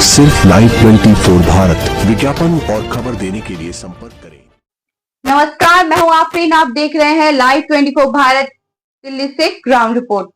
सिर्फ लाइव 24 भारत विज्ञापन और खबर देने के लिए संपर्क करें। नमस्कार, मैं हूं आफरीन। आप देख रहे हैं लाइव 24 भारत। दिल्ली से ग्राउंड रिपोर्ट।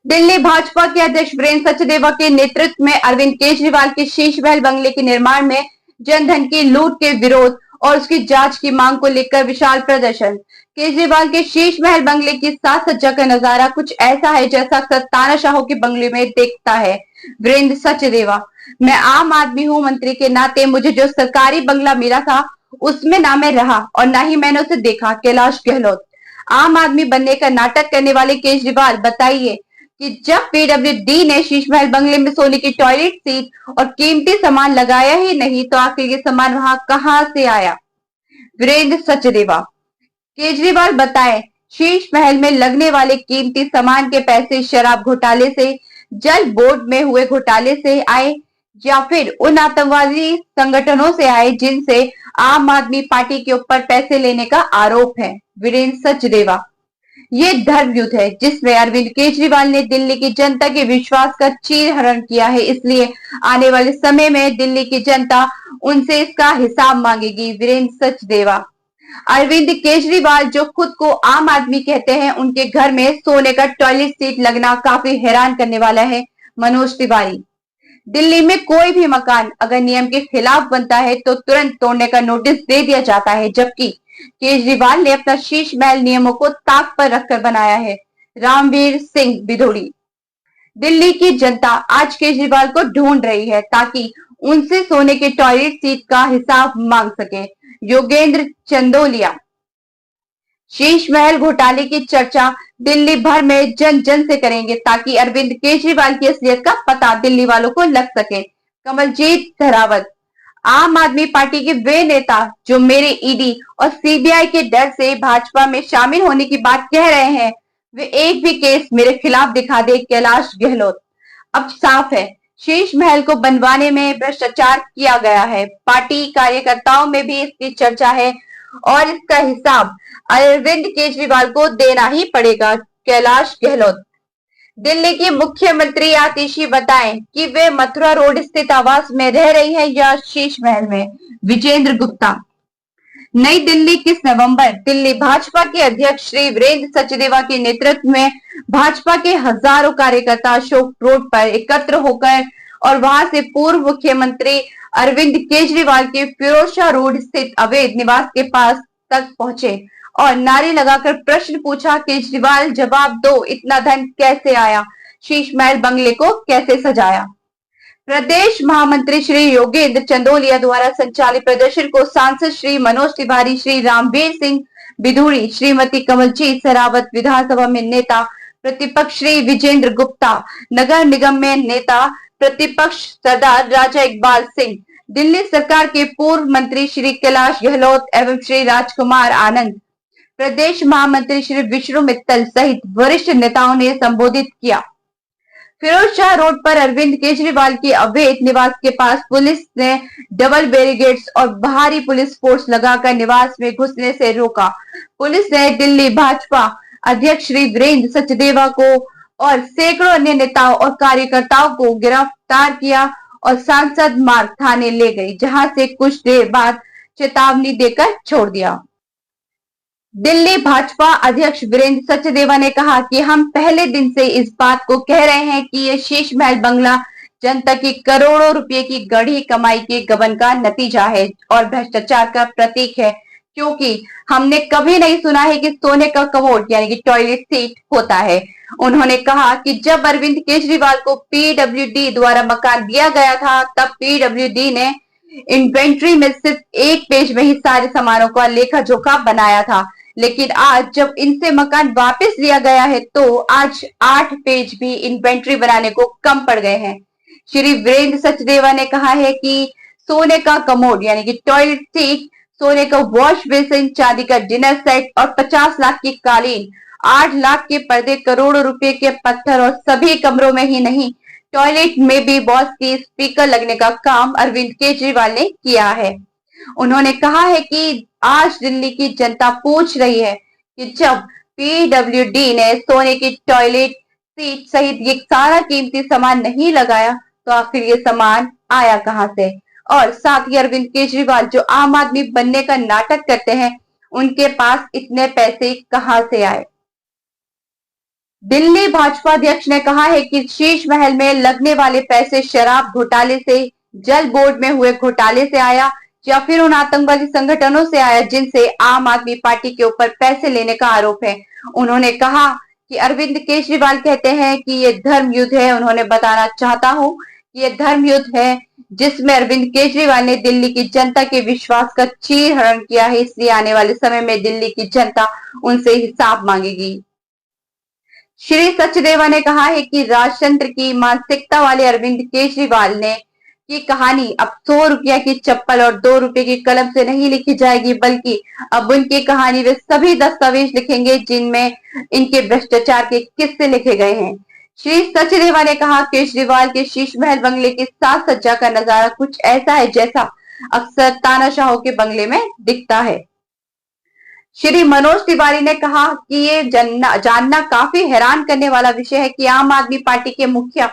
दिल्ली भाजपा के अध्यक्ष वीरेंद्र सचदेवा के नेतृत्व में अरविंद केजरीवाल के शीश महल बंगले के निर्माण में जनधन की लूट के विरोध और उसकी जांच की मांग को लेकर विशाल प्रदर्शन। केजरीवाल के शीश महल बंगले की साज सज्जा का नजारा कुछ ऐसा है जैसा अक्सर तानाशाहों के बंगले में देखता है वीरेंद्र सचदेवा। मैं आम आदमी हूं, मंत्री के नाते मुझे जो सरकारी बंगला मिला था उसमें ना मैं रहा और ना ही मैंने उसे देखा। कैलाश गहलोत। आम आदमी बनने का नाटक करने वाले केजरीवाल, बताइए कि जब पीडब्ल्यूडी ने शीश महल बंगले में सोने की टॉयलेट सीट और कीमती सामान लगाया ही नहीं तो आखिर ये सामान वहां कहां से आया। वीरेंद्र सचदेवा। केजरीवाल, बताएं, शीश महल में लगने वाले कीमती सामान के पैसे शराब घोटाले से, जल बोर्ड में हुए घोटाले से आए या फिर उन आतंकवादी संगठनों से आए जिनसे आम आदमी पार्टी के ऊपर पैसे लेने का आरोप है। वीरेंद्र सचदेवा। ये धर्म युद्ध है जिसमें अरविंद केजरीवाल ने दिल्ली की जनता के विश्वास का चीरहरण किया है, इसलिए आने वाले समय में दिल्ली की जनता उनसे इसका हिसाब मांगेगी। वीरेंद्र सचदेवा। अरविंद केजरीवाल जो खुद को आम आदमी कहते हैं, उनके घर में सोने का टॉयलेट सीट लगना काफी हैरान करने वाला है। मनोज तिवारी। दिल्ली में कोई भी मकान अगर नियम के खिलाफ बनता है तो तुरंत तोड़ने का नोटिस दे दिया जाता है, जबकि केजरीवाल ने अपना शीश महल नियमों को ताक पर रखकर बनाया है। रामवीर सिंह बिधूड़ी। दिल्ली की जनता आज केजरीवाल को ढूंढ रही है ताकि उनसे सोने के टॉयलेट सीट का हिसाब मांग सके। योगेंद्र चंदोलिया। शीश महल घोटाले की चर्चा दिल्ली भर में जन जन से करेंगे ताकि अरविंद केजरीवाल की असलियत का पता दिल्ली वालों को लग सके। कमलजीत धरावत। आम आदमी पार्टी के वे नेता जो मेरे ईडी और सीबीआई के डर से भाजपा में शामिल होने की बात कह रहे हैं, वे एक भी केस मेरे खिलाफ दिखा दे। कैलाश गहलोत। अब साफ है, शीश महल को बनवाने में भ्रष्टाचार किया गया है। पार्टी कार्यकर्ताओं में भी इसकी चर्चा है और इसका हिसाब अरविंद केजरीवाल को देना ही पड़ेगा। कैलाश गहलोत। दिल्ली की मुख्यमंत्री आतिशी, बताएं कि वे मथुरा रोड स्थित आवास में रह रही है या शीश महल में। विजेंद्र गुप्ता। नई दिल्ली 21 नवंबर। दिल्ली भाजपा के अध्यक्ष श्री वीरेंद्र सचदेवा के नेतृत्व में भाजपा के हजारों कार्यकर्ता अशोक रोड पर एकत्र होकर और वहां से पूर्व मुख्यमंत्री अरविंद केजरीवाल के फिरोजशाह रोड स्थित अवैध निवास के पास तक पहुंचे और नारे लगाकर प्रश्न पूछा, केजरीवाल जवाब दो, इतना धन कैसे आया? शीश महल बंगले को कैसे सजाया? प्रदेश महामंत्री श्री योगेंद्र चंदोलिया द्वारा संचालित प्रदर्शन को सांसद श्री मनोज तिवारी, श्री रामवीर सिंह बिधूड़ी, श्रीमती कमलजीत शेरावत, विधानसभा में नेता प्रतिपक्ष श्री विजेंद्र गुप्ता, नगर निगम में नेता प्रतिपक्ष सरदार राजा इकबाल सिंह, दिल्ली सरकार के पूर्व मंत्री श्री कैलाश गहलोत एवं श्री राजकुमार आनंद, प्रदेश महामंत्री श्री विष्णु मित्तल सहित वरिष्ठ नेताओं ने संबोधित किया। फिरोजशाह रोड पर अरविंद केजरीवाल के अवैध निवास के पास पुलिस ने डबल बैरिकेड्स और भारी पुलिस फोर्स लगाकर निवास में घुसने से रोका। पुलिस ने दिल्ली भाजपा अध्यक्ष श्री वीरेंद्र सचदेवा को और सैकड़ों अन्य नेताओं और कार्यकर्ताओं को गिरफ्तार किया और सांसद मार्ग थाने ले गई, जहां से कुछ देर बाद चेतावनी देकर छोड़ दिया। दिल्ली भाजपा अध्यक्ष वीरेंद्र सचदेवा ने कहा कि हम पहले दिन से इस बात को कह रहे हैं कि ये शीश महल बंगला जनता की करोड़ों रुपए की गढ़ी कमाई के गबन का नतीजा है और भ्रष्टाचार का प्रतीक है, क्योंकि हमने कभी नहीं सुना है कि सोने का कमोड यानी कि टॉयलेट सीट होता है। उन्होंने कहा कि जब अरविंद केजरीवाल को पीडब्ल्यूडी द्वारा मकान दिया गया था तब पीडब्ल्यूडी ने इन्वेंट्री में सिर्फ एक पेज में ही सारे सामानों का लेखा जोखा बनाया था, लेकिन आज जब इनसे मकान वापस लिया गया है तो आज 8 पेज भी इन्वेंट्री बनाने को कम पड़ गए हैं। श्री वीरेंद्र सचदेवा ने कहा है कि सोने का कमोड यानी कि टॉयलेट सीट, सोने का वॉश बेसिन, चांदी का डिनर सेट और 50 लाख की कालीन, 8 लाख के पर्दे, करोड़ों रुपए के पत्थर और सभी कमरों में ही नहीं टॉयलेट में भी बॉस की स्पीकर लगने का काम अरविंद केजरीवाल ने किया है। उन्होंने कहा है कि आज दिल्ली की जनता पूछ रही है कि जब पीडब्ल्यूडी ने सोने की टॉयलेट सीट सहित ये सारा कीमती सामान नहीं लगाया तो आखिर ये सामान आया कहां से? और साथ ही अरविंद केजरीवाल जो आम आदमी बनने का नाटक करते हैं, उनके पास इतने पैसे कहां से आए? दिल्ली भाजपा अध्यक्ष ने कहा है कि शीश महल में लगने वाले पैसे शराब घोटाले से, जल बोर्ड में हुए घोटाले से आया या फिर उन आतंकवादी संगठनों से आया जिनसे आम आदमी पार्टी के ऊपर पैसे लेने का आरोप है। उन्होंने कहा कि अरविंद केजरीवाल कहते हैं कि ये धर्म युद्ध है। उन्होंने बताना चाहता हूं कि ये धर्म युद्ध है जिसमें अरविंद केजरीवाल ने दिल्ली की जनता के विश्वास का चीरहरण किया है, इसलिए आने वाले समय में दिल्ली की जनता उनसे हिसाब मांगेगी। श्री सचदेवा ने कहा है कि राजतंत्र की मानसिकता वाले अरविंद केजरीवाल ने की कहानी अब 100 रुपया की चप्पल और 2 रुपए की कलम से नहीं लिखी जाएगी, बल्कि अब उनकी कहानी वे सभी दस्तावेज लिखेंगे जिनमें इनके भ्रष्टाचार के किस्से लिखे गए हैं। श्री सचदेवा ने कहा, केजरीवाल के शीश महल बंगले की साज सज्जा का नजारा कुछ ऐसा है जैसा अक्सर तानाशाहों के बंगले में दिखता है। श्री मनोज तिवारी ने कहा कि ये जानना काफी हैरान करने वाला विषय है कि आम आदमी पार्टी के मुखिया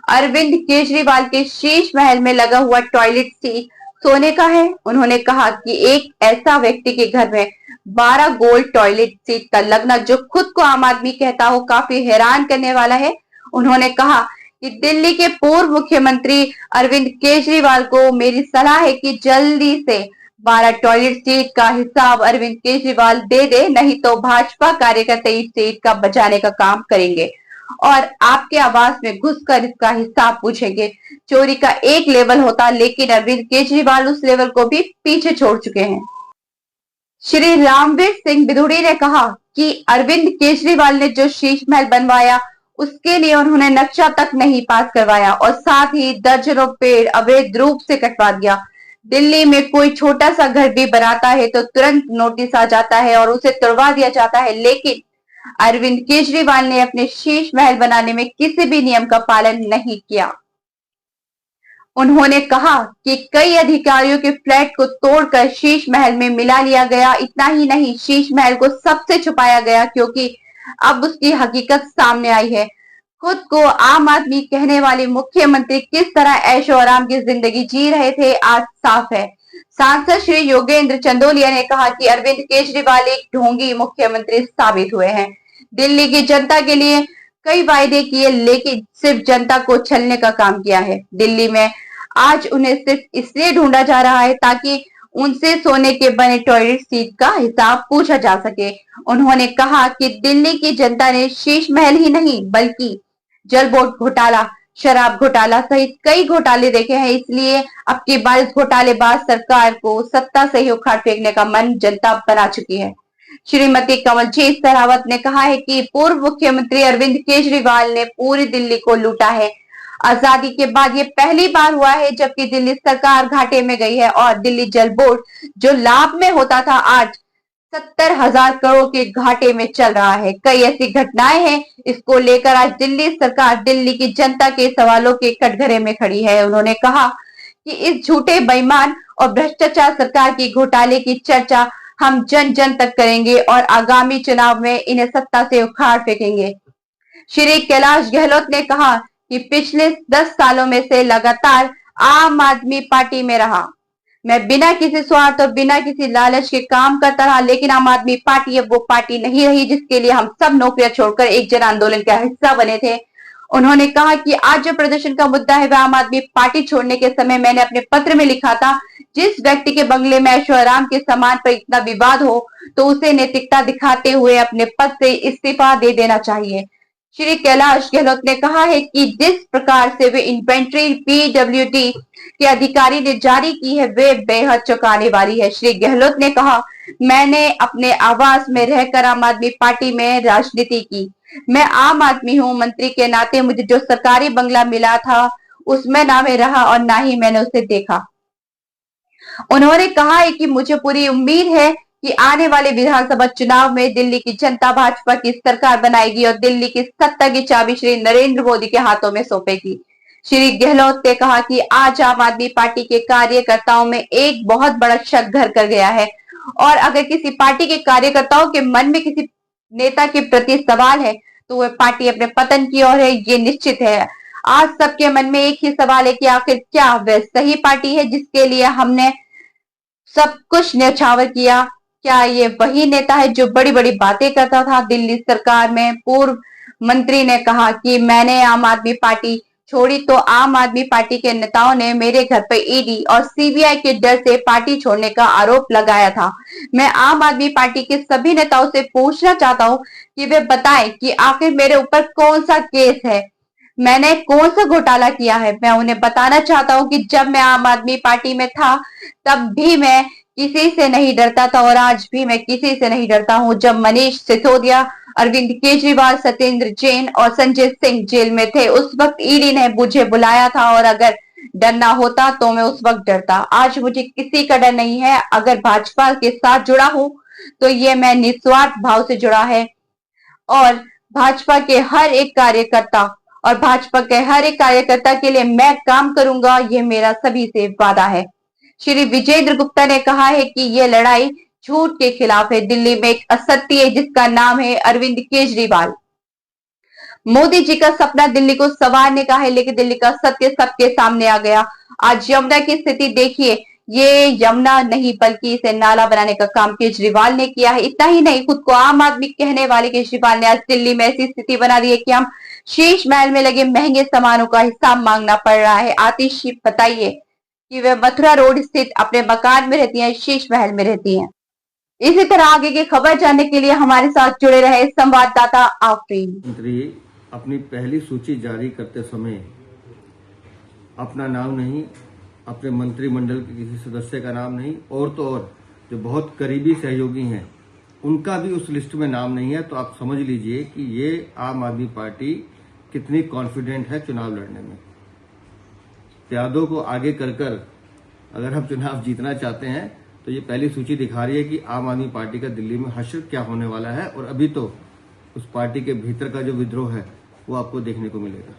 अरविंद केजरीवाल के शीश महल में लगा हुआ टॉयलेट सीट सोने का है। उन्होंने कहा कि एक ऐसा व्यक्ति के घर में 12 गोल्ड टॉयलेट सीट का लगना जो खुद को आम आदमी कहता हो, काफी हैरान करने वाला है। उन्होंने कहा कि दिल्ली के पूर्व मुख्यमंत्री अरविंद केजरीवाल को मेरी सलाह है कि जल्दी से 12 टॉयलेट सीट का हिसाब अरविंद केजरीवाल दे दे, नहीं तो भाजपा कार्यकर्ता इस सीट का बचाने का काम करेंगे और आपके आवास में घुसकर इसका हिसाब पूछेंगे। चोरी का एक लेवल होता, लेकिन अरविंद केजरीवाल उस लेवल को भी पीछे छोड़ चुके हैं। श्री रामवीर सिंह बिधूड़ी ने कहा कि अरविंद केजरीवाल ने जो शीश महल बनवाया उसके लिए उन्होंने नक्शा तक नहीं पास करवाया और साथ ही दर्जनों पेड़ अवैध रूप से कटवा दिया। दिल्ली में कोई छोटा सा घर भी बनाता है तो तुरंत नोटिस आ जाता है और उसे तोड़वा दिया जाता है, लेकिन अरविंद केजरीवाल ने अपने शीश महल बनाने में किसी भी नियम का पालन नहीं किया। उन्होंने कहा कि कई अधिकारियों के फ्लैट को तोड़कर शीश महल में मिला लिया गया। इतना ही नहीं, शीश महल को सबसे छुपाया गया क्योंकि अब उसकी हकीकत सामने आई है। खुद को आम आदमी कहने वाले मुख्यमंत्री किस तरह ऐशो आराम की जिंदगी जी रहे थे आज साफ है। सांसद श्री योगेंद्र चंदोलिया ने कहा कि अरविंद केजरीवाल एक ढोंगी मुख्यमंत्री साबित हुए हैं। दिल्ली की जनता के लिए कई वायदे किए, लेकिन सिर्फ जनता को छलने का काम किया है। दिल्ली में आज उन्हें सिर्फ इसलिए ढूंढा जा रहा है ताकि उनसे सोने के बने टॉयलेट सीट का हिसाब पूछा जा सके। उन्होंने कहा कि दिल्ली की जनता ने शीश महल ही नहीं बल्कि जल बोर्ड घोटाला, शराब घोटाला सहित कई घोटाले देखे हैं, इसलिए अब की बार इस घोटालेबाज सरकार को सत्ता से ही उखाड़ फेंकने का मन जनता बना चुकी है। श्रीमती कमलजीत शेरावत ने कहा है कि पूर्व मुख्यमंत्री अरविंद केजरीवाल ने पूरी दिल्ली को लूटा है। आजादी के बाद ये पहली बार हुआ है जबकि दिल्ली सरकार घाटे में गई है और दिल्ली जल बोर्ड जो लाभ में होता था आज 70,000 करोड़ के घाटे में चल रहा है। कई ऐसी घटनाएं हैं, इसको लेकर आज दिल्ली सरकार दिल्ली की जनता के सवालों के कटघरे में खड़ी है। उन्होंने कहा कि इस झूठे, बेईमान और भ्रष्टाचार सरकार की घोटाले की चर्चा हम जन जन तक करेंगे और आगामी चुनाव में इन्हें सत्ता से उखाड़ फेंकेंगे। श्री कैलाश गहलोत ने कहा कि पिछले 10 सालों में से लगातार आम आदमी पार्टी में रहा। मैं बिना किसी स्वार्थ और बिना किसी लालच के काम करता रहा, लेकिन आम आदमी पार्टी अब वो पार्टी नहीं रही जिसके लिए हम सब नौकरियां छोड़कर एक जन आंदोलन का हिस्सा बने थे। उन्होंने कहा कि आज जो प्रदर्शन का मुद्दा है वह आम आदमी पार्टी छोड़ने के समय मैंने अपने पत्र में लिखा था, जिस व्यक्ति के बंगले में ऐशो आराम के सामान पर इतना विवाद हो तो उसे नैतिकता दिखाते हुए अपने पद से इस्तीफा दे देना चाहिए। श्री कैलाश गहलोत ने कहा है कि जिस प्रकार से वे इन्वेंट्री पीडब्ल्यूडी के अधिकारी ने जारी की है वे बेहद चौंकाने वाली है। श्री गहलोत ने कहा, मैंने अपने आवास में रहकर आम आदमी पार्टी में राजनीति की। मैं आम आदमी हूँ, मंत्री के नाते मुझे जो सरकारी बंगला मिला था उसमें ना मैं रहा और ना ही मैंने उसे देखा। उन्होंने कहा है कि मुझे पूरी उम्मीद है कि आने वाले विधानसभा चुनाव में दिल्ली की जनता भाजपा की सरकार बनाएगी और दिल्ली की सत्ता की चाबी श्री नरेंद्र मोदी के हाथों में सौंपेगी। श्री गहलोत ने कहा कि आज आम आदमी पार्टी के कार्यकर्ताओं में एक बहुत बड़ा शक घर कर गया है और अगर किसी पार्टी के कार्यकर्ताओं के मन में किसी नेता के प्रति सवाल है तो वह पार्टी अपने पतन की ओर है, ये निश्चित है। आज सबके मन में एक ही सवाल है कि आखिर क्या वह सही पार्टी है जिसके लिए हमने सब कुछ न्यौछावर किया? क्या ये वही नेता है जो बड़ी बड़ी बातें करता था? दिल्ली सरकार में पूर्व मंत्री ने कहा कि मैंने आम आदमी पार्टी छोड़ी तो आम आदमी पार्टी के नेताओं ने मेरे घर पर ईडी और सीबीआई के डर से पार्टी छोड़ने का आरोप लगाया था। मैं आम आदमी पार्टी के सभी नेताओं से पूछना चाहता हूं कि वे बताएं कि आखिर मेरे ऊपर कौन सा केस है, मैंने कौन सा घोटाला किया है। मैं उन्हें बताना चाहता हूं कि जब मैं आम आदमी पार्टी में था तब भी मैं किसी से नहीं डरता था और आज भी मैं किसी से नहीं डरता हूं। जब मनीष सिसोदिया, अरविंद केजरीवाल, सत्येंद्र जैन और संजय सिंह जेल में थे उस वक्त ईडी ने मुझे बुलाया था और अगर डरना होता तो मैं उस वक्त डरता। आज मुझे किसी का डर नहीं है। अगर भाजपा के साथ जुड़ा हूं तो ये मैं निस्वार्थ भाव से जुड़ा है और भाजपा के हर एक कार्यकर्ता के लिए मैं काम करूंगा, ये मेरा सभी से वादा है। श्री विजेंद्र गुप्ता ने कहा है कि यह लड़ाई झूठ के खिलाफ है। दिल्ली में एक असत्य है जिसका नाम है अरविंद केजरीवाल। मोदी जी का सपना दिल्ली को संवारने का है, लेकिन दिल्ली का सत्य सबके सामने आ गया। आज यमुना की स्थिति देखिए, ये यमुना नहीं बल्कि इसे नाला बनाने का काम केजरीवाल ने किया है। इतना ही नहीं, खुद को आम आदमी कहने वाले केजरीवाल ने आज दिल्ली में ऐसी स्थिति बना दी है कि हम शीश महल में लगे महंगे सामानों का हिसाब मांगना पड़ रहा है। आतिशी बताइए कि वे मथुरा रोड स्थित अपने मकान में रहती हैं, शीश महल में रहती हैं। इसी तरह आगे की खबर जानने के लिए हमारे साथ जुड़े रहे संवाददाता आफरीन। मंत्री अपनी पहली सूची जारी करते समय अपना नाम नहीं, अपने मंत्रिमंडल के किसी सदस्य का नाम नहीं, और तो और जो बहुत करीबी सहयोगी हैं उनका भी उस लिस्ट में नाम नहीं है। तो आप समझ लीजिए कि ये आम आदमी पार्टी कितनी कॉन्फिडेंट है चुनाव लड़ने में। प्यादों को आगे कर अगर हम चुनाव जीतना चाहते हैं तो ये पहली सूची दिखा रही है कि आम आदमी पार्टी का दिल्ली में हश्र क्या होने वाला है, और अभी तो उस पार्टी के भीतर का जो विद्रोह है वो आपको देखने को मिलेगा।